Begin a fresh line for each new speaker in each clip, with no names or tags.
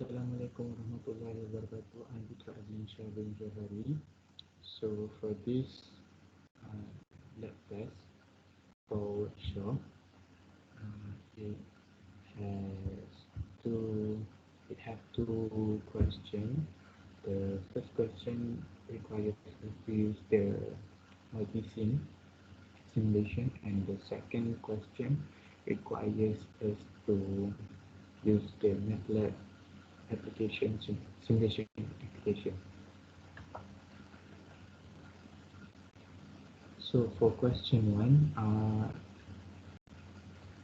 Assalamualaikum warahmatullahi wabarakatuh. I'm PUTRA bin JOHARI. So for this uh, lab test for workshop, it has two. It have two questions. The first question requires us to use the multi-sim simulation, and the second question requires us to use the MATLAB application simulation application. So for question one,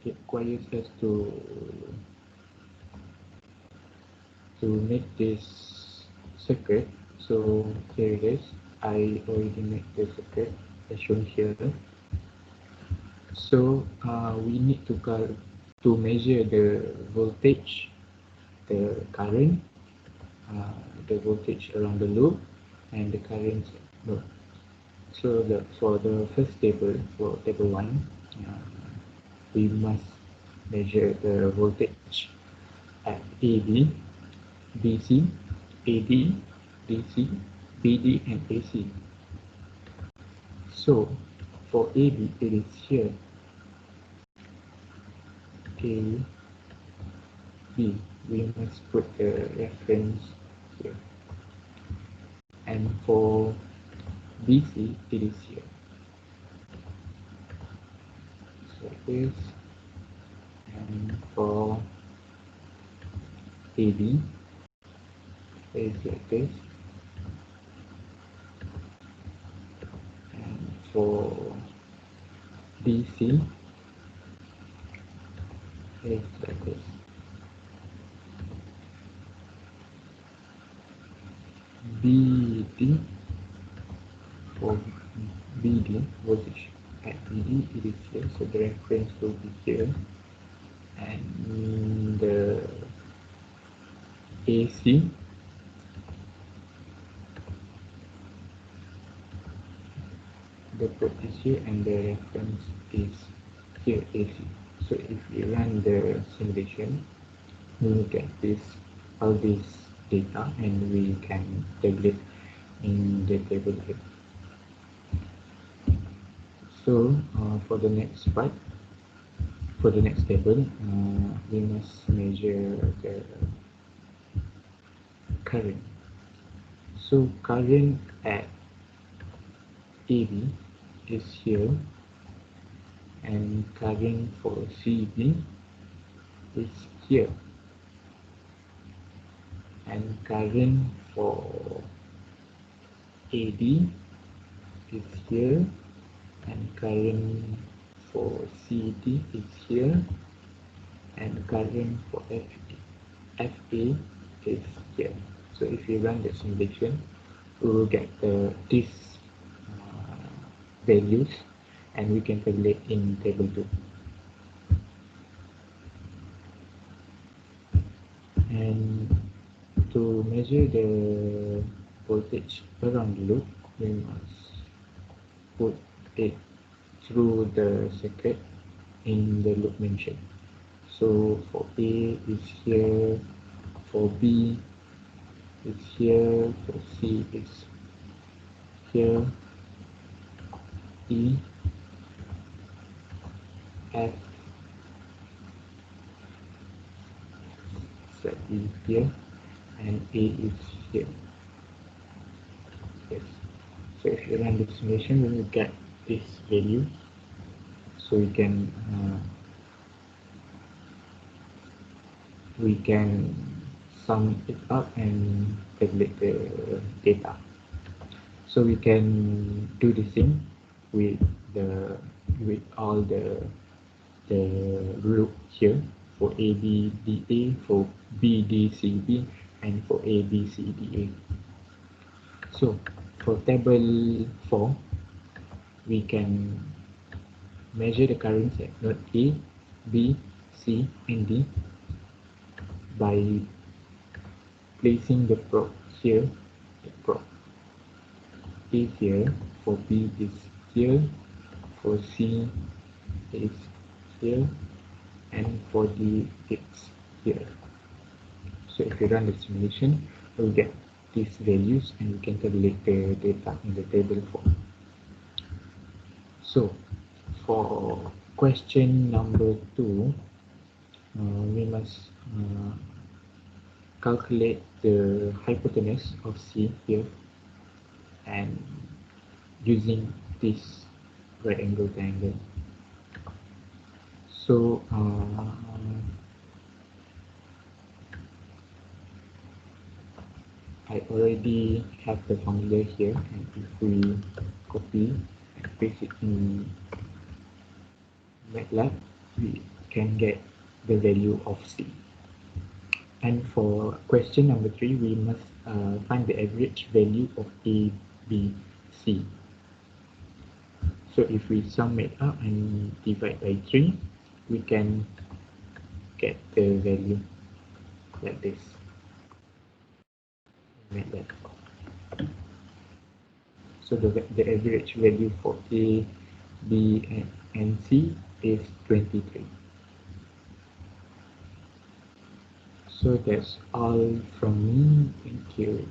it requires us to make this circuit. So here it is. I already made the circuit as shown here. So we need to measure the voltage, the current, the voltage around the loop, and the current node. So for the first table, for table 1, we must measure the voltage at AB, BC, AD, DC, BD, and AC. So for AB, it is here. A, B, we must put the reference here. And for BC, it is here. So this, and for AB, it is like this. And for DC, it is like this. BD, for BD, voltage at BD, it is here, so the reference will be here. And the AC, the port is here, and the reference is here, AC. So if we run the simulation, we will get all this data, and we can table it in the table here. So for the next part, for the next table, we must measure the current. So current at AB is here, and current for CB is here, and current for AD is here, and current for CD is here, and current for FA is here. So if we run the simulation, we will get these values, and we can calculate in table 2. And to measure the voltage around the loop, we must put it through the circuit in the loop mentioned. So for A is here, for B is here, for C is here, E, F is here, and A is here. Yes. So if you run the simulation, we will get this value. So we can sum it up and calculate the data. So we can do the same with all the group here for ABDA, for BDCB, and for ABCDA. So for table 4, we can measure the currents at node A, B, C, and D by placing the probe here. The probe is here, for B is here, for C is here, and for D it's here. So if you run the simulation, we'll get these values and we can tabulate the data in the table form. So for question number 2, we must calculate the hypotenuse of C here, and using this right angle triangle. So I already have the formula here, and if we copy and paste it in MATLAB, we can get the value of C. And for question number 3, we must find the average value of A, B, C. So if we sum it up and divide by 3, we can get the value like this. So the average value for A, B, and C is 23. So that's all from me. Thank you.